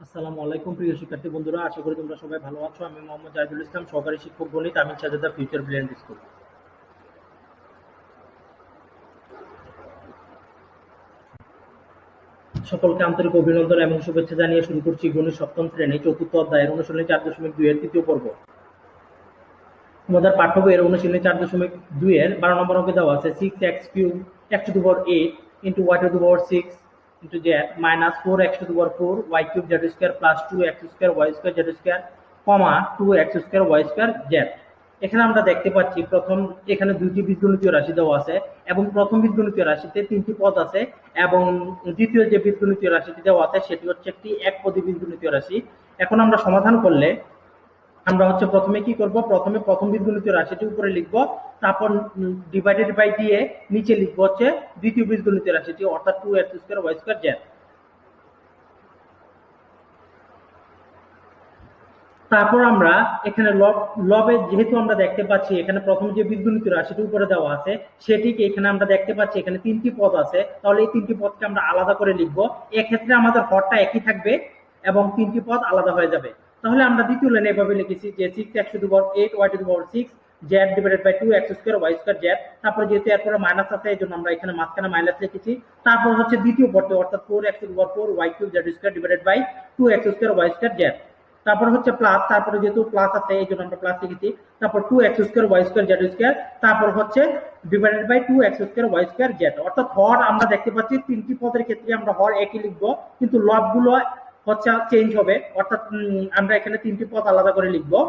আসসালামু আলাইকুম প্রিয় শিক্ষার্থী বন্ধুরা, আশা করি তোমরা সবাই ভালো আছো। আমি মোহাম্মদ জাহিদুল ইসলাম, সহকারী শিক্ষক গণিত, আমিন সাজেদা ফিউচার ব্রিলিয়ান্ট স্কুল। সকলকে আন্তরিক অভিনন্দন এবং শুভেচ্ছা জানিয়ে শুরু করছি গণিত সপ্তম শ্রেণী চতুর্থ অধ্যায়ের অনুশীলনী 4.2 এর তৃতীয় পর্ব। তোমাদের পাঠ্য বইয়ের অনুশীলনী 4.2 এর 12 নম্বর অঙ্কে দেওয়া আছে 6x³ x⁴ into y⁴ 6 into z minus 4x⁴ y³ z² plus 2x² y² z², 2x² y² z। এখানে আমরা দেখতে পাচ্ছি প্রথম এখানে দুইটি বীজগণিতীয় রাশি দেওয়া আছে এবং প্রথম বীজগণিতীয় রাশিতে তিনটি পদ আছে এবং দ্বিতীয় যে বীজগণিতীয় রাশিটি দেওয়া আছে সেটি হচ্ছে একটি একপদী বীজগণিতীয় রাশি। এখন আমরা সমাধান করলে আমরা প্রথমে কি করব, প্রথমে প্রথম বীজগণিতীয় রাশিটি উপরে লিখব, তারপর ডিভাইডেড বাই দিয়ে নিচে লিখব হচ্ছে দ্বিতীয় বীজগণিতীয় রাশিটি অর্থাৎ 2x² y² z। তারপর আমরা এখানে লবে যেহেতু আমরা দেখতে পাচ্ছি এখানে প্রথম যে বীজগণিতীয় রাশিটি উপরে দেওয়া আছে সেটিকে এখানে আমরা দেখতে পাচ্ছি এখানে তিনটি পদ আছে, তাহলে এই তিনটি পদকে আমরা আলাদা করে লিখব। এক্ষেত্রে আমাদের হরটা একই থাকবে এবং তিনটি পদ আলাদা হয়ে যাবে। তাহলে আমরা দ্বিতীয় লাইনে এভাবে লিখেছি যে 6x⁴ 8 y⁴ 6 z divided by 2x² y² z। তারপর যেহেতু এরপরে মাইনাস আছে এই জন্য আমরা এখানে মাঝখানে মাইনাস লিখেছি। তারপর হচ্ছে দ্বিতীয় পদটি অর্থাৎ 4x⁴ y³ z² divided by 2x² y² z। তারপর হচ্ছে প্লাস, তারপরে যেহেতু প্লাস আছে এই জন্য আমরা প্লাস লিখেছি। তারপর 2x² y² z², তারপর হচ্ছে divided by 2x² y² z। অর্থাৎ হর আমরা দেখতে পাচ্ছি তিনটি পদের ক্ষেত্রে আমরা হর একই লিখবো, কিন্তু লবগুলো হচ্ছে চেঞ্জ হবে, অর্থাৎ আমরা এখানে তিনটি পদ আলাদা করে লিখবো।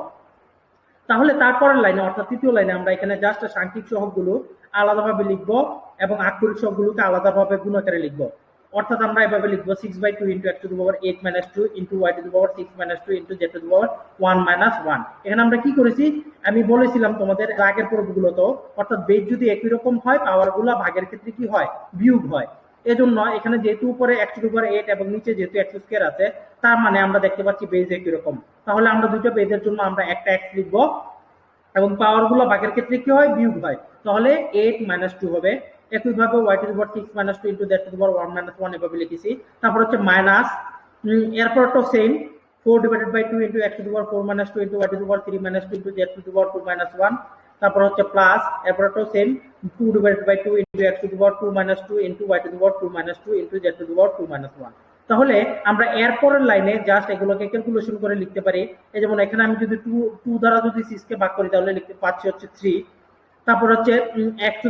তাহলে তারপরের লাইনে অর্থাৎ তৃতীয় লাইনে আমরা এখানে জাস্ট সাংখ্যিক সহগগুলো আলাদাভাবে লিখবো এবং আক্ষরিক সহগগুলোকে আলাদাভাবে গুণাকারে লিখবো। অর্থাৎ আমরা এভাবে লিখবো 6/2 into x⁴ 8 - 2 into y⁴ 6 - 2 into z⁴ 1 - 1। এখানে আমরা কি করেছি, আমি বলেছিলাম তোমাদের আগের পর্বগুলোতেও, অর্থাৎ বেজ যদি একই রকম হয় পাওয়ারগুলো ভাগের ক্ষেত্রে কি হয়, বিয়োগ হয়। এজন্য এখানে যেহেতু উপরে x⁴ এবং নিচে যেহেতু x² আছে, তার মানে আমরা দেখতে পাচ্ছি বেজ একই রকম। তাহলে আমরা দুটো বেজের জন্য আমরা একটা x লিখবো এবং পাওয়ারগুলো ভাগের ক্ষেত্রে কি হয়, বিয়োগ হয়। তাহলে 8 - 2 হবে। একইভাবে y⁴ 6 - 2 into z⁴ 1 - 1 এভাবে লিখেছি। তারপর হচ্ছে মাইনাস, এরপর তো same 4/2 into x⁴ 4 - 2 into y⁴ 3 - 2 into z⁴ 2 - 1। তারপর হচ্ছে প্লাস, এরপর তো same 2/2 into x⁴ 2 - 2 into y⁴ 2 - 2 into z⁴ 2 - 1। তাহলে আমরা এরপরের লাইনে জাস্ট এগুলোকে ক্যালকুলেশন করে লিখতে পারি। এই যেমন এখানে আমি যদি 2 দ্বারা যদি 6 কে ভাগ করি তাহলে লিখতে পাচ্ছি হচ্ছে 3। তারপর হচ্ছে x⁴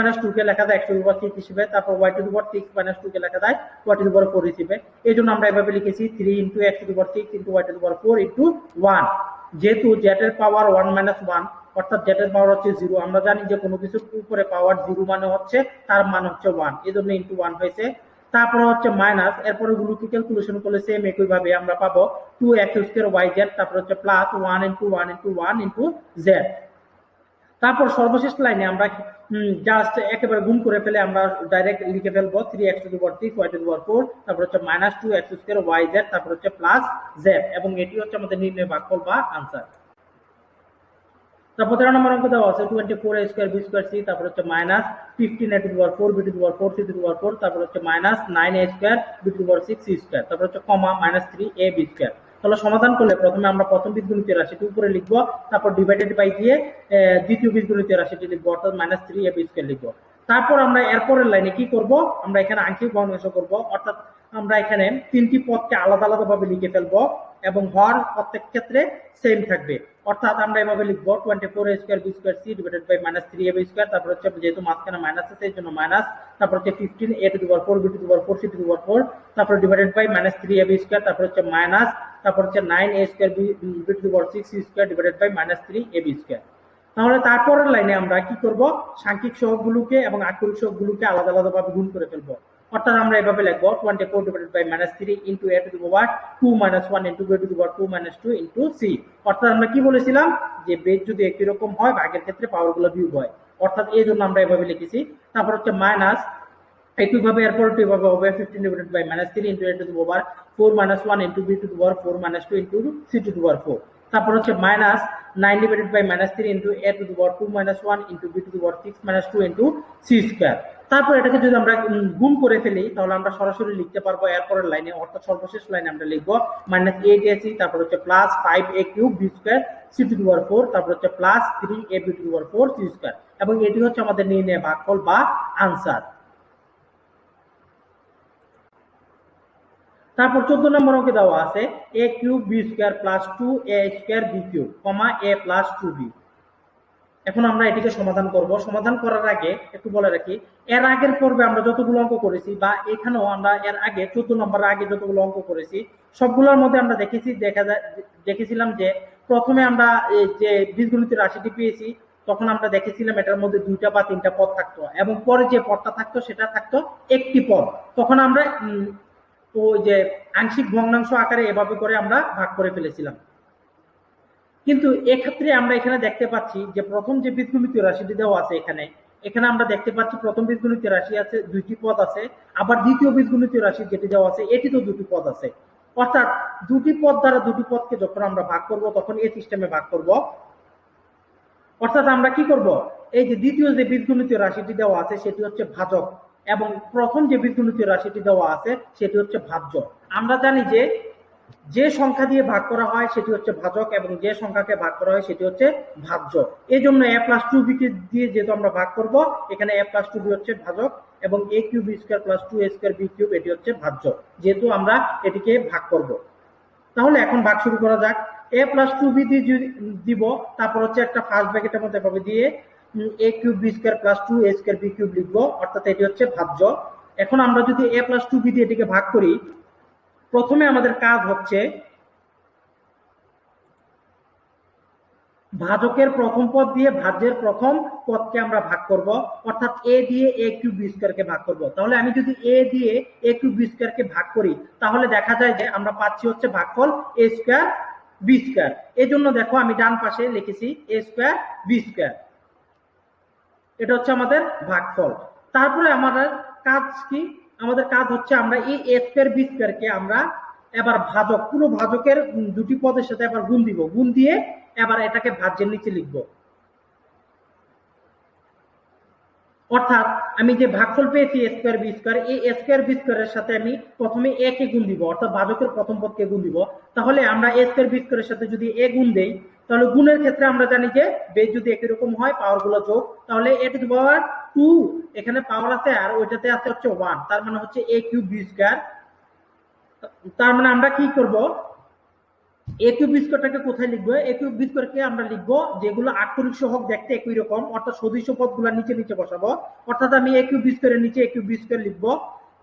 8 - 2 কে লেখা যায় x⁴ 6 হিসেবে, তারপর y⁴ 6 - 2 কে লেখা যায় y⁴ 4 হিসেবে। এই জন্য আমরা এভাবে লিখেছি 3 into x⁴ 6 into y⁴ 4 into 1। যেহেতু z এর পাওয়ার 1 - 1 অর্থাৎ z এর পাওয়ার হচ্ছে 0, আমরা জানি যে কোনো কিছুর উপরে পাওয়ার 0 মানে হচ্ছে তার মান হচ্ছে 1, এই জন্য ইন্টু 1 হয়েছে। তারপর হচ্ছে মাইনাস, এরপরে গুলোকে ক্যালকুলেশন করলে সেম একইভাবে আমরা পাবো 2x² yz, তারপর হচ্ছে plus 1 into 1 into 1 into z। তারপর সর্বশেষ লাইনে আমরা জাস্ট একেবারে গুণ করে ফেলে আমরা ডাইরেক্ট লিখে ফেলবো 3x⁴ 6 y⁴ 4, তারপর হচ্ছে মাইনাস 2x² yz, তারপর হচ্ছে প্লাস z, এবং এটি হচ্ছে আমাদের নির্ণয় ভাগফল বা আনসার। তারপর 13 নম্বর অঙ্ক দেওয়া আছে 24a² b² c, তারপর হচ্ছে মাইনাস 15a⁴ b⁴ c⁴, তারপর হচ্ছে মাইনাস 9a² b⁴ 6 c², তারপর হচ্ছে কমা মাইনাস 3a b²। তাহলে সমাধান করলে প্রথমে আমরা প্রথম বীজগণিতীয় রাশিটি উপরে লিখবো, তারপর ডিভাইডেড বাই দিয়ে দ্বিতীয় বীজগণিতীয় রাশিটি লিখবো অর্থাৎ মাইনাস 3a b² লিখবো। তারপর আমরা এরপরের লাইনে কি করব, আমরা এখানে আংশিক ভগ্নাংশ করব, অর্থাৎ আমরা এখানে তিনটি পদকে আলাদা আলাদা ভাবে লিখে ফেলবো এবং হর প্রত্যেক ক্ষেত্রে সেম থাকবে। অর্থাৎ আমরা এভাবে লিখবো 24a² b² c divided by minus 3a b², তারপর হচ্ছে যেহেতু মাঝখানে মাইনাস আছে এই জন্য মাইনাস, তারপর হচ্ছে 15a⁴ b⁴ c⁴, তারপর divided by minus 3a b², তারপর হচ্ছে মাইনাস, তারপর হচ্ছে 9a² b⁴ 6 divided by minus 3a b²। তাহলে তারপরের লাইনে আমরা কি করব, সাংখ্যিক সহগগুলোকে এবং আক্ষরিক সহগগুলোকে আলাদা আলাদা ভাবে গুণ করে ফেলবো। অর্থাৎ আমরা এভাবে লিখবো 24 divided by minus 3 into a⁴ 2 - 1 into b⁴ 2 - 2 into c। অর্থাৎ আমরা কি বলেছিলাম যে বেজ যদি একই রকম হয় ভাগের ক্ষেত্রে পাওয়ারগুলো বিয়োগ হয়, অর্থাৎ এই জন্য আমরা এভাবে লিখেছি। তারপর হচ্ছে মাইনাস, একইভাবে এরপর এভাবে হবে 15 divided by minus 3 into a⁴ 4 - 1 into b⁴ 4 - 2 into c⁴। তারপর হচ্ছে minus 9 divided by minus 3 into a⁴ 2 - 1 into b⁴ 6 - 2 into c²। তারপর এটাকে যদি আমরা গুণ করে ফেলি তাহলে আমরা সরাসরি লিখতে পারবো এরপরের লাইনে, অর্থাৎ সর্বশেষ লাইনে আমরা লিখবো -8ac, তারপর হচ্ছে +5a³ b²c², তারপর হচ্ছে +3ab²c², এবং এটি হচ্ছে আমাদের নির্ণয় ভাগফল বা আনসার। তারপর 14 নম্বর অঙ্কে দেওয়া আছে a³ b² + 2a² b³ a + 2b। এখন আমরা এটিকে সমাধান করব। সমাধান করার আগে একটু বলে রাখি, এর আগের পর্বে আমরা যতগুলো অঙ্ক করেছি বা এখানেও আমরা এর আগে 14 নম্বরের আগে যতগুলো অঙ্ক করেছি সবগুলোর মধ্যে আমরা দেখেছিলাম যে প্রথমে আমরা যে বীজগণিতের রাশিটি পেয়েছি তখন আমরা দেখেছিলাম এটার মধ্যে 2টা বা 3টা পদ থাকতো, এবং পরে যে পদটা থাকতো সেটা থাকতো একটি পদ। তখন আমরা ওই যে আংশিক ভগ্নাংশ আকারে এভাবে করে আমরা ভাগ করে ফেলেছিলাম। কিন্তু এক্ষেত্রে আমরা এখানে দেখতে পাচ্ছি যে প্রথম যে বীজগণিতীয় রাশিটি দেওয়া আছে এখানে আমরা দেখতে পাচ্ছি প্রথম বীজগণিতীয় রাশি আছে 2টি পদ আছে, আবার দ্বিতীয় বীজগণিতীয় রাশি যেটি দেওয়া আছে এটি তো 2টি পদ আছে। অর্থাৎ 2টি পদ দ্বারা 2টি পদকে যখন আমরা ভাগ করব তখন এই সিস্টেমে ভাগ করব। অর্থাৎ আমরা কি করব, এই যে দ্বিতীয় যে বীজগণিতীয় রাশিটি দেওয়া আছে সেটি হচ্ছে ভাজক, এবং প্রথম যে বীজগণিতীয় রাশিটি দেওয়া আছে সেটি হচ্ছে ভাজ্য। আমরা জানি যে সংখ্যা দিয়ে ভাগ করা হয় সেটি হচ্ছে ভাজক, এবং যে সংখ্যাকে ভাগ করা হয় সেটি হচ্ছে ভাজ্য। এই জন্য a+2b কে দিয়ে যেহেতু আমরা ভাগ করব, এখানে a+2b হচ্ছে ভাজক এবং a³ b² + 2a² b³ এটি হচ্ছে ভাজ্য, যেহেতু আমরা এটিকে ভাগ করব। তাহলে এখন ভাগ শুরু করা যাক। a+2b দিয়ে দিব, তারপর হচ্ছে একটা ফার্স্ট ব্র্যাকেটের মধ্যে এভাবে দিয়ে a³ b² + 2a² b³ লিখবো, অর্থাৎ এটি হচ্ছে ভাজ্য। এখন আমরা যদি a+2b দিয়ে এটিকে ভাগ করি, প্রথমে আমাদের কাজ হচ্ছে ভাজকের প্রথম পদ দিয়ে ভাজ্যের প্রথম পদকে আমরা ভাগ করব, অর্থাৎ a দিয়ে a³ b² কে ভাগ করব। তাহলে আমি যদি a দিয়ে a³ b² কে ভাগ করি তাহলে দেখা যায় যে আমরা পাচ্ছি হচ্ছে ভাগফল a² b²। এই জন্য দেখো আমি ডান পাশে লিখেছি a² b², এটা হচ্ছে আমাদের ভাগফল। তারপরে আমাদের কাজ কি, আমাদের কাজ হচ্ছে আমরা এই a² b² কে আমরা এবার ভাজক, পুরো ভাজকের 2টি পদের সাথে এবার গুণ দিব, গুণ দিয়ে এবার এটাকে ভাজ্যের নিচে লিখব। অর্থাৎ আমি যে ভাগফল পেয়েছি a² b², এই a² b² এর সাথে আমি প্রথমে a কে গুণ দিব, অর্থাৎ ভাজকের প্রথম পদকে গুণ দিব। তাহলে আমরা a² b² এর সাথে যদি a গুণ দেই তাহলে গুণের ক্ষেত্রে আমরা জানি যে বেজ যদি একই রকম হয় পাওয়ার গুলো যোগ, তাহলে a⁻², এখানে পাওয়ার আছে আর ওইটাতে আছে হচ্ছে 1, তার মানে হচ্ছে a³ b²। তার মানে আমরা কি করব, a³ b²টাকে কোথায় লিখবো, a³ b² আমরা লিখবো যেগুলো আক্ষরিক সহগ দেখতে একই রকম, অর্থাৎ সদৃশ পদগুলো নিচে নিচে বসাবো। অর্থাৎ আমি a³ b² এর নিচে a³ b² লিখবো।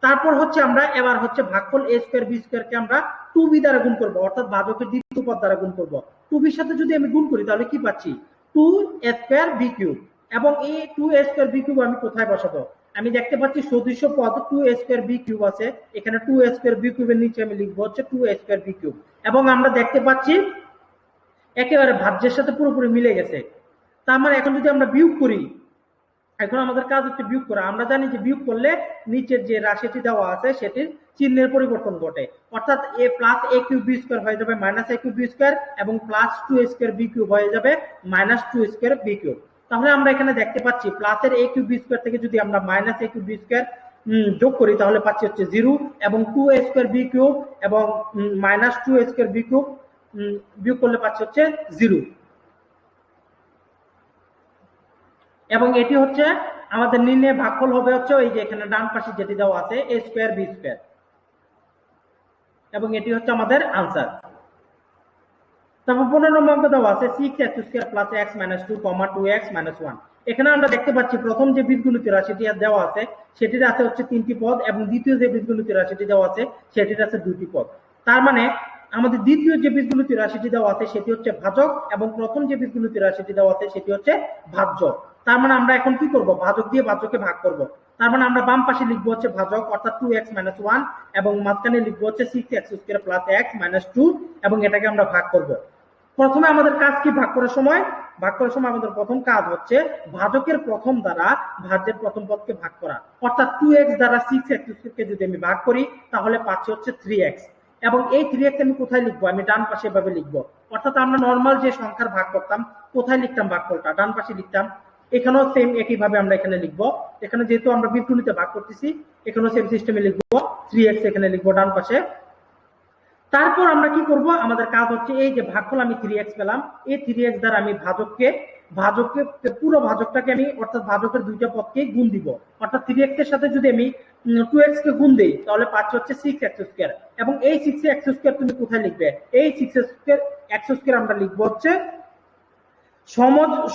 তারপর হচ্ছে আমরা এবার হচ্ছে ভাগফল a² b² কে আমরা 2b দ্বারা গুণ করব, অর্থাৎ ভাজকের দ্বিতীয় পদ দ্বারা গুণ করব। 2b এর সাথে যদি আমি গুণ করি তাহলে কি পাচ্ছি, 2a² b³, এবং এই 2a² b³ আমি কোথায় বসাবো, আমি দেখতে পাচ্ছি সদৃশ পদ 2a² b³ আছে, এখানে 2a² b³ এর নিচে আমি লিখবো হচ্ছে 2a² b³, এবং আমরা দেখতে পাচ্ছি একেবারে ভাজ্যের সাথে পুরোপুরি মিলে গেছে। তার মানে এখন যদি আমরা বিয়োগ করি, এখন আমাদের কাজ হচ্ছে বিয়োগ করা। আমরা জানি যে বিয়োগ করলে নিচের যে রাশিটি দেওয়া আছে সেটির চিহ্নের পরিবর্তন ঘটে, অর্থাৎ a + a³ b² হয়ে যাবে -a³ b², এবং +2a² b³ হয়ে যাবে -2a² b³। তাহলে আমরা এখানে দেখতে পাচ্ছি প্লাসের a³ b² থেকে যদি আমরা -a³ b² যোগ করি তাহলে পাচ্ছি হচ্ছে 0, এবং 2a² b³ এবং -2a² b³ বিয়োগ করলে পাচ্ছি হচ্ছে 0, এবং এটি হচ্ছে আমাদের নির্ণয় ভাগফল হবে হচ্ছে ওই যে এখানে ডান পাশে যেটি দেওয়া আছে a² b², এবং এটি হচ্ছে আমাদের আনসার। তারপর 15 নম্বর অঙ্ক দেওয়া আছে 6x² + x - 2, 2x - 1। এখানে আমরা দেখতে পাচ্ছি প্রথম যে বীজগণিতীয় রাশিটি দেওয়া আছে সেটির আছে হচ্ছে 3টি পদ, এবং দ্বিতীয় যে বীজগণিতীয় রাশিটি দেওয়া আছে সেটির আছে 2টি পদ। তার মানে আমাদের দ্বিতীয় যে বীজগণিতীয় রাশিটি দেওয়া আছে সেটি হচ্ছে ভাজক, এবং প্রথম যে বীজগণিতীয় রাশিটি দেওয়া আছে সেটি হচ্ছে ভাজ্য। তার মানে আমরা এখন কি করব, ভাজক দিয়ে ভাজ্যকে ভাগ করব। তার মানে আমরা বাম পাশে লিখবো হচ্ছে ভাজক, অর্থাৎ 2x - 1, এবং মাঝখানে লিখবো হচ্ছে 6x² + x - 2, এবং এটাকে আমরা ভাগ করব। প্রথমে আমাদের কাজ কি, ভাগ করার সময় আমাদের প্রথম কাজ হচ্ছে ভাজকের প্রথম দ্বারা ভাজ্যের প্রথম পদকে ভাগ করা, অর্থাৎ 2x দ্বারা 6x² কে যদি আমি ভাগ করি তাহলে পাচ্ছি হচ্ছে 3x, এবং এই 3x আমি কোথায় লিখবো, আমি ডান পাশে এভাবে লিখবো। অর্থাৎ আমরা নরমাল যে সংখ্যার ভাগ করতাম কোথায় লিখতাম ভাগফলটা, ডান পাশে লিখতাম। এখানেও সেম একইভাবে আমরা এখানে লিখবো। এখানে যেহেতু আমরা বীজগণিতে ভাগ করতেছি, এখানেও সেম সিস্টেমে লিখবো, 3x এখানে লিখবো ডান পাশে। তারপর আমরা কি করব, আমাদের কাজ হচ্ছে এই যে ভাগফল আমি 3x পেলাম, এই 3x দ্বারা আমি ভাজককে পুরো ভাজকটাকে আমি অর্থাৎ ভাজকের দুইটা পদকে গুণ দিব। অর্থাৎ 3x এর সাথে যদি আমি 2x কে গুণ দেই তাহলে পাচ্ছি হচ্ছে 6x²। এবং এই 6x² তুমি কোথায় লিখবে? এই 6x² আমরা লিখবো হচ্ছে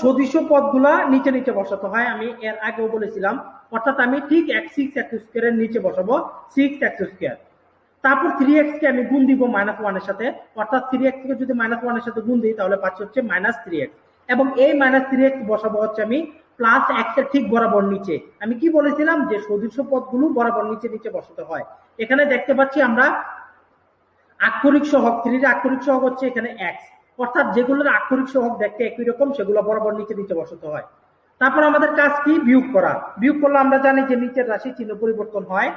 সদৃশ পদগুলা নিচে নিচে বসাতে হয়, আমি এর আগেও বলেছিলাম। অর্থাৎ আমি ঠিক 6x² এর নিচে বসাবো 6x²। তারপর 3x কে আমি গুণ দিব -1 এর সাথে, অর্থাৎ 3x কে যদি -1 এর সাথে গুণ দিই তাহলে পাচ্ছি হচ্ছে -3x। এবং এই -3x বসাবো হচ্ছে আমি +x এর ঠিক বরাবর নিচে। আমি কি বলেছিলাম যে সদৃশ পদগুলো বরাবর নিচে নিচে বসাতে হয়। এখানে দেখতে পাচ্ছি আমরা আক্ষরিক সহগ, 3 এর আক্ষরিক সহগ হচ্ছে এখানে x, অর্থাৎ যেগুলোর আক্ষরিক সহগ দেখতে একই রকম সেগুলো বরাবর নিচে নিচে বসাতে হয়। তারপর আমাদের কাজ কি? বিয়োগ করা। বিয়োগ করলে আমরা জানি যে নিচের রাশি চিহ্ন পরিবর্তন হয়,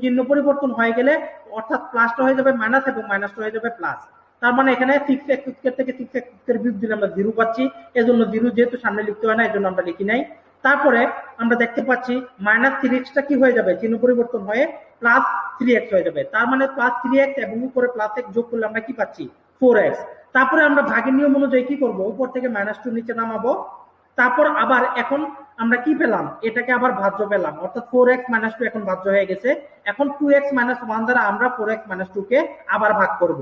চিহ্ন পরিবর্তন হয়ে গেলে অর্থাৎ প্লাসটা হয়ে যাবে মাইনাস এবং মাইনাসটা হয়ে যাবে প্লাস। তার মানে এখানে 6x² থেকে 6x² বিয়োগ দিলে আমরা 0 পাচ্ছি, এজন্য 0 যেহেতু সামনে লিখতে হয় না এজন্য আমরা লিখি নাই। তারপরে আমরা দেখতে পাচ্ছি -3x টা কি হয়ে যাবে, চিহ্ন পরিবর্তন হয়ে +3x হয়ে যাবে। তার মানে +3x এবং উপরে +x যোগ করলে আমরা কি পাচ্ছি? 4x। তারপরে আমরা ভাগের নিয়ম অনুযায়ী কি করব, উপর থেকে -2 নিচে নামাবো। তারপর আবার এখন আমরা কি পেলাম, এটাকে আবার ভাজ্য পেলাম, অর্থাৎ 4x - 2 এখন ভাজ্য হয়ে গেছে। এখন 2x - 1 দ্বারা আমরা 4x - 2 কে আবার ভাগ করব।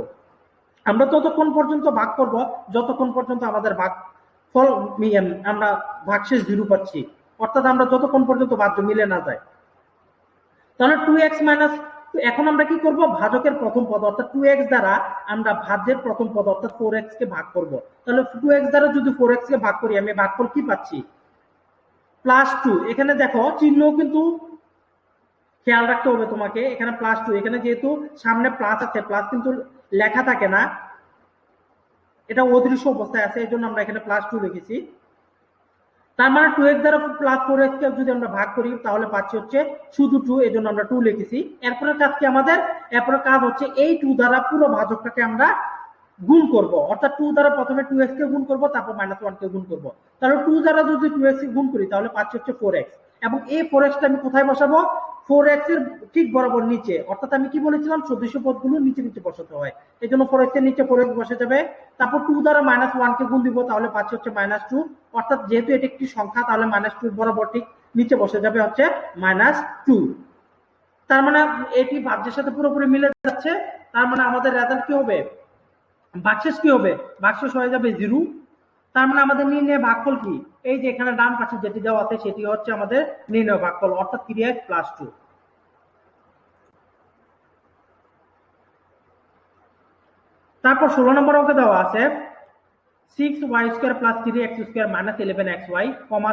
আমরা ততক্ষণ পর্যন্ত ভাগ করব যতক্ষণ পর্যন্ত আমাদের ভাগফল আমরা ভাগশেষ 0 পাচ্ছি, অর্থাৎ আমরা যতক্ষণ পর্যন্ত ভাজ্য মিলে না যায়। তাহলে 2x এখন আমরা কি করব, ভাজকের প্রথম পদ অর্থাৎ 2x দ্বারা আমরা ভাজ্যের প্রথম পদ অর্থাৎ 4x কে ভাগ করব। তাহলে 2x দ্বারা যদি 4x কে ভাগ করি আমি ভাগফল কি পাচ্ছি? +2। এখানে দেখো চিহ্ন কিন্তু খেয়াল রাখতে হবে তোমাকে, এখানে +2, এখানে যেহেতু সামনে প্লাস আছে, প্লাস কিন্তু লেখা থাকে না, এটা অদৃশ্য অবস্থায় আছে, এই জন্য আমরা এখানে +2 লিখেছি। তার মানে 2x দ্বারা +4x কে যদি আমরা ভাগ করি তাহলে পাচ্ছি হচ্ছে শুধু 2, এই জন্য আমরা 2 লিখেছি। এরপরে কাজ কি আমাদের? এরপরে কাজ হচ্ছে এই 2 দ্বারা পুরো ভাজকটাকে আমরা গুণ করব, অর্থাৎ 2 দ্বারা প্রথমে 2x কে গুণ করব, তারপর -1 কে গুণ করব। তাহলে 2 দ্বারা যদি 2x কে গুণ করি তাহলে পাচ্ছি হচ্ছে 4x। এবং এই 4x টা আমি কোথায় বসাবো? 4x এর ঠিক বরাবর নিচে। অর্থাৎ আমি কি বলেছিলাম, সদৃশ পদগুলো নিচে নিচে বসাতে হয়, এই জন্য 4x এর নিচে 4x বসে যাবে। তারপর 2 দ্বারা -1 কে গুণ দিব, তাহলে পাচ্ছি হচ্ছে -2। অর্থাৎ যেহেতু এটি একটি সংখ্যা তাহলে -2 বরাবর ঠিক নিচে বসে যাবে হচ্ছে -2। তার মানে এটি ভাজ্যের সাথে পুরোপুরি মিলে যাচ্ছে। তার মানে আমাদের রেজাল্ট কি হবে, ভাগশেষ কি হবে? ভাগশেষ হয়ে যাবে 0। তার মানে আমাদের নির্ণয় ভাগফল কি? এই যে এখানে ডান পাশে যেটি দেওয়া আছে সেটি হচ্ছে আমাদের নির্ণয় ভাগফল, অর্থাৎ 3x + 2। তারপর 16 নম্বর অঙ্কে দেওয়া আছে 6y² + 3x² - 11xy,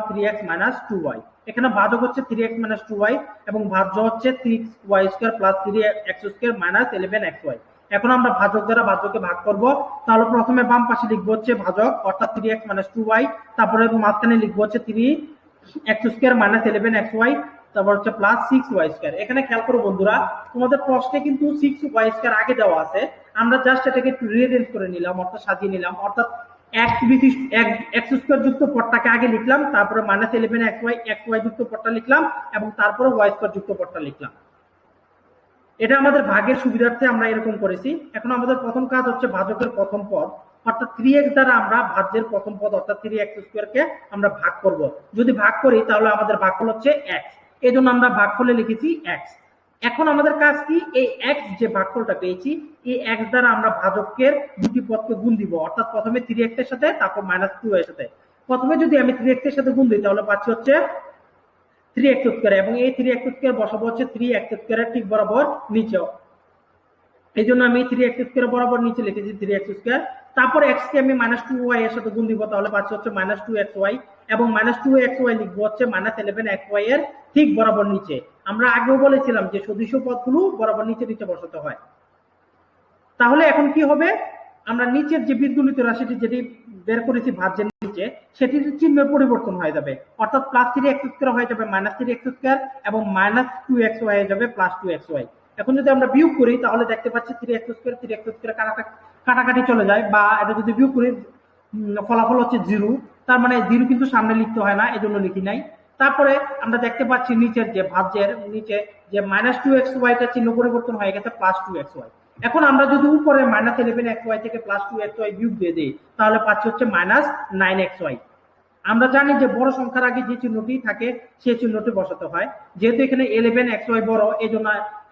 3x - 2y। এখানে ভাজক হচ্ছে 3x - 2y এবং ভাজ্য হচ্ছে 6y² + 3x² - 11xy। এখন আমরা ভাজক দ্বারা ভাজ্যকে ভাগ করব। তাহলে প্রথমে বাম পাশে লিখবো হচ্ছে ভাজক অর্থাৎ 3x - 2y, তারপরে মাঝখানে লিখবো হচ্ছে 3x² - 11xy, তারপর হচ্ছে +6y²। এখানে খেয়াল করো বন্ধুরা, তোমাদের প্রশ্নে কিন্তু 6y² আগে দেওয়া আছে, আমরা জাস্ট এটাকে একটু রিঅ্যারেঞ্জ করে নিলাম, অর্থাৎ সাজিয়ে নিলাম। অর্থাৎ x² যুক্ত পদটাকে আগে লিখলাম, তারপরে -11xy xy যুক্ত পদটা লিখলাম এবং তারপরে y² যুক্ত পদটা লিখলাম। এটা আমাদের ভাগের সুবিধার্থে আমরা এরকম করেছি। এখন আমাদের প্রথম কাজ হচ্ছে ভাজকের প্রথম পদ অর্থাৎ 3x দ্বারা আমরা ভাজ্যের প্রথম পদ অর্থাৎ 3x² কে আমরা ভাগ করব। যদি ভাগ করি তাহলে আমাদের ভাগফল হচ্ছে x, এই জন্য আমরা ভাগফলে লিখেছি x। এখন আমাদের কাজ কি, এই x যে ভাগফলটা পেয়েছি এই x দ্বারা আমরা ভাজকের দুটি পদকে গুণ দিব, অর্থাৎ প্রথমে 3x এর সাথে তারপর -2 এর সাথে। প্রথমে যদি আমি 3x এর সাথে গুণ দিই তাহলে পাচ্ছি হচ্ছে 3x² এবং এই 3x² বসাবো হচ্ছে 3x² এর ঠিক বরাবর নিচে, এই জন্য আমি 3x² বরাবর নিচে লিখেছি 3x²। তারপর x কে আমি -2y এর সাথে গুণ দিব, তাহলে পাচ্ছি হচ্ছে -2xy এবং -2xy লিখবো হচ্ছে -11xy এর ঠিক বরাবর নিচে। আমরা আগেও বলেছিলাম যে সদৃশ পদগুলো বরাবর নিচে নিচে বসাতে হয়। তাহলে এখন কি হবে, আমরা নিচের যে বীজগণিত রাশিটি যেটি বের করেছি ভাজ্যের নিচে সেটির চিহ্নের পরিবর্তন হয়ে যাবে, অর্থাৎ +3x² হয়ে যাবে -3x² এবং -2xy হয়ে যাবে +2xy। এখন যদি আমরা বিয়োগ করি তাহলে দেখতে পাচ্ছি 3x² কাটাকাটি চলে যায়, বা এটা যদি বিয়োগ করি ফলাফল হচ্ছে 0। তার মানে 0 কিন্তু সামনে লিখতে হয় না, এজন্য লিখি নাই। তারপরে আমরা দেখতে পাচ্ছি নিচের যে ভাজ্যের নিচে যে -2xy টা চিহ্ন পরিবর্তন হয়ে গেছে +2xy। এখন আমরা যদি উপরে -11xy থেকে +2xy বিয়োগ দিয়ে দিই তাহলে পাচ্ছি হচ্ছে -9xy। আমরা জানি যে বড় সংখ্যার আগে যে চিহ্নটি থাকে সেই চিহ্নটি বসাতে হয়। যেহেতু এখানে 11xy বড়, এজন্য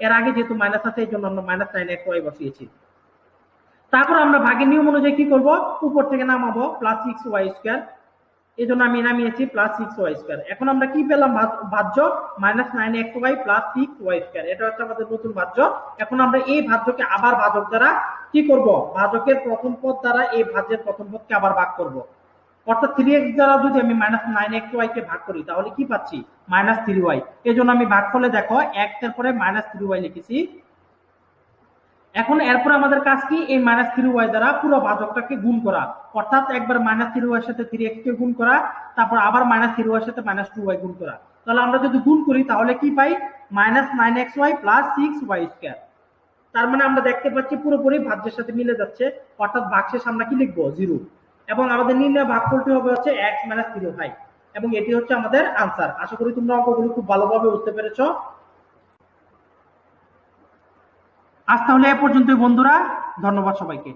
এর আগে যেহেতু মাইনাস আছে এই জন্য আমরা -9xy বসিয়েছি। তারপর আমরা ভাগের নিয়ম অনুযায়ী কি করব, উপর থেকে নামাবো +6y², এই জন্য আমি নামিয়েছি +6y²। এখন আমরা কি পেলাম, ভাজ্য -9xy +6y², এটা হচ্ছে আমাদের নতুন ভাজ্য। এখন আমরা এই ভাজ্যকে আবার ভাজক দ্বারা কি করব, ভাজকের প্রথম পদ দ্বারা এই ভাজ্যের প্রথম পদকে আবার ভাগ করব। অর্থাৎ 3x দ্বারা যদি আমি -9xy কে ভাগ করি তাহলে কি পাচ্ছি, -3y। এই জন্য আমি ভাগফলে দেখো x এর পরে -3y লিখেছি। এখন এরপর আমাদের কাজ কি, এই -3y দ্বারা পুরো ভাজকটাকে গুণ করা, অর্থাৎ একবার -3y এর সাথে 3x কে গুণ করা, তারপর আবার -3y এর সাথে -2y গুণ করা। তাহলে আমরা যদি গুণ করি তাহলে কি পাই, -9xy +6y²। তার মানে আমরা দেখতে পাচ্ছি পুরোপুরি ভাজ্যের সাথে মিলে যাচ্ছে, অর্থাৎ ভাগশেষ আমরা কি লিখবো, 0। এবং আমাদের নির্ণয় ভাগফলটি হবে হচ্ছে x - 3y, এবং এটি হচ্ছে আমাদের আনসার। আশা করি তোমরা অঙ্কগুলো খুব ভালোভাবে বুঝতে পেরেছো। আজ তাহলে এ পর্যন্তই বন্ধুরা, ধন্যবাদ সবাইকে।